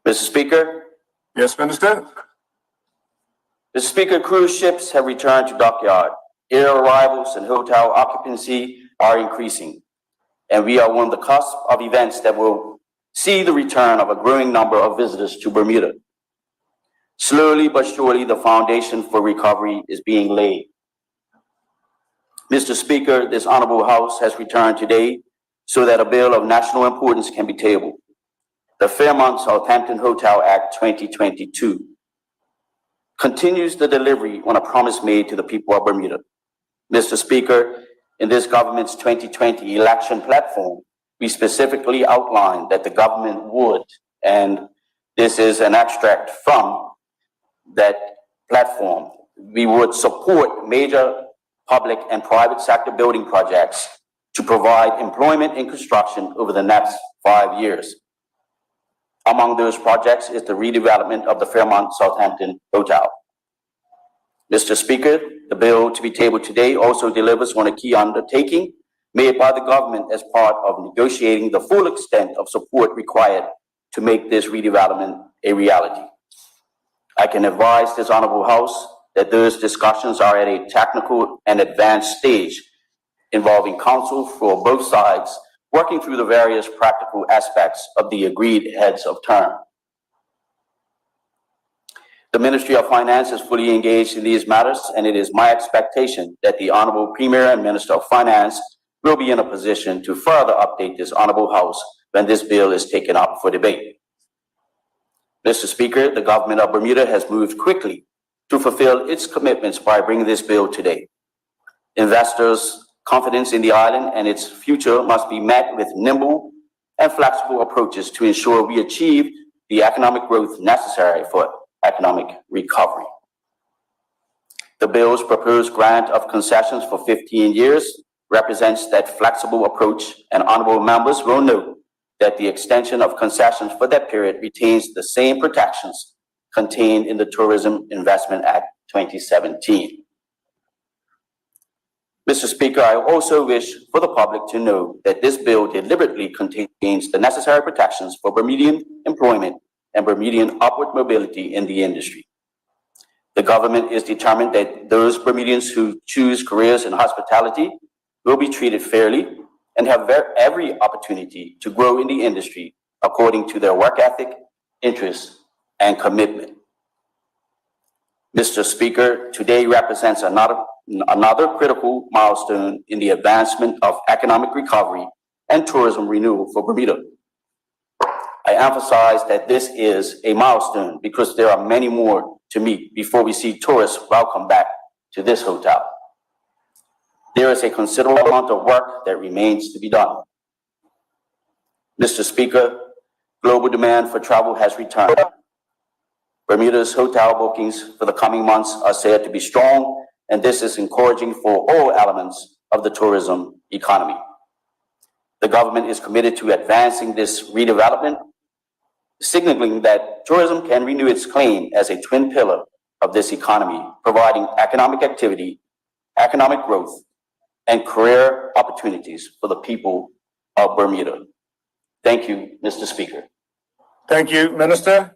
Mr. Speaker. Yes, Minister. Mr. Speaker, cruise ships have returned to dockyard. Air arrivals and hotel occupancy are increasing, and we are on the cusp of events that will see the return of a growing number of visitors to Bermuda. Slowly but surely, the foundation for recovery is being laid. Mr. Speaker, this honorable House has returned today so that a bill of national importance can be tabled, the Fairmont Southampton Hotel Act 2022. Continues the delivery on a promise made to the people of Bermuda. Mr. Speaker, in this government's 2020 election platform, we specifically outlined that the government would, and this is an extract from that platform, we would support major public and private sector building projects to provide employment and construction over the next 5 years. Among those projects is the redevelopment of the Fairmont Southampton Hotel. Mr. Speaker, the bill to be tabled today also delivers on a key undertaking made by the government as part of negotiating the full extent of support required to make this redevelopment a reality. I can advise this honorable House that those discussions are at a technical and advanced stage involving counsel for both sides working through the various practical aspects of the agreed heads of term. The Ministry of Finance is fully engaged in these matters, and it is my expectation that the Honorable Premier and Minister of Finance will be in a position to further update this honorable House when this bill is taken up for debate. Mr. Speaker, the government of Bermuda has moved quickly to fulfill its commitments by bringing this bill today. Investors' confidence in the island and its future must be met with nimble and flexible approaches to ensure we achieve the economic growth necessary for economic recovery. The bill's proposed grant of concessions for 15 years represents that flexible approach, and honorable members will note that the extension of concessions for that period retains the same protections contained in the Tourism Investment Act 2017. Mr. Speaker, I also wish for the public to know that this bill deliberately contains the necessary protections for Bermudian employment and Bermudian upward mobility in the industry. The government is determined that those Bermudians who choose careers in hospitality will be treated fairly and have every opportunity to grow in the industry according to their work ethic, interests, and commitment. Mr. Speaker, today represents another critical milestone in the advancement of economic recovery and tourism renewal for Bermuda. I emphasize that this is a milestone because there are many more to meet before we see tourists welcome back to this hotel. There is a considerable amount of work that remains to be done. Mr. Speaker, global demand for travel has returned. Bermuda's hotel bookings for the coming months are said to be strong, and this is encouraging for all elements of the tourism economy. The government is committed to advancing this redevelopment, signaling that tourism can renew its claim as a twin pillar of this economy, providing economic activity, economic growth, and career opportunities for the people of Bermuda. Thank you, Mr. Speaker. Thank you, Minister.